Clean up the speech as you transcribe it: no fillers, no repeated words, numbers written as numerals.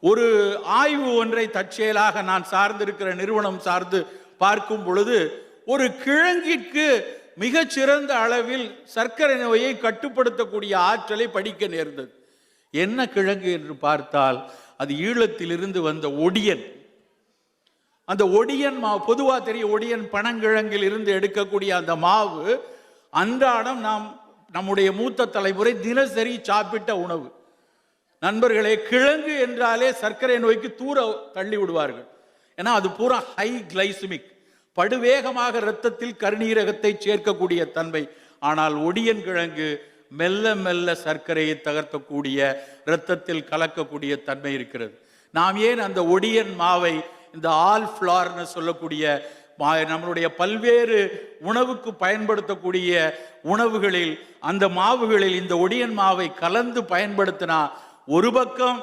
ஒரு ஆய்வு ஒன்றை தற்செயலாக நான் சார்ந்திருக்கிற நிறுவனம் சார்ந்து பார்க்கும் பொழுது ஒரு கிழங்கிற்கு மிகச்சிறந்த அளவில் சர்க்கரை நோயை கட்டுப்படுத்தக்கூடிய ஆற்றலை படிக்க நேர்ந்தது. என்ன கிழங்கு என்று பார்த்தால் அது ஈழத்திலிருந்து வந்த ஒடியன். அந்த ஒடியன் மாவு பொதுவாக தெரியும், ஒடியன் பனங்கிழங்கில் இருந்து எடுக்கக்கூடிய அந்த மாவு அன்றாடம் நம்முடைய மூத்த தலைமுறை தினசரி சாப்பிட்ட உணவு. நண்பர்களே, கிழங்கு என்றாலே சர்க்கரை நோய்க்கு தூர தள்ளி விடுவார்கள். ஏன்னா அது பூரா ஹை கிளைசிமிக், படுவேகமாக இரத்தத்தில் கருநீரகத்தை சேர்க்கக்கூடிய தன்மை. ஆனால் ஒடியன் கிழங்கு மெல்ல மெல்ல சர்க்கரையை தகர்க்கக்கூடிய, இரத்தத்தில் கலக்கக்கூடிய தன்மை இருக்கிறது. நாம் ஏன் அந்த ஒடியன் மாவை இந்த ஆல் ஃப்ளார்னு சொல்லக்கூடிய நம்மளுடைய பல்வேறு உணவுக்கு பயன்படுத்தக்கூடிய உணவுகளில் அந்த மாவுகளில் இந்த ஒடியன் மாவை கலந்து பயன்படுத்தினா ஒரு பக்கம்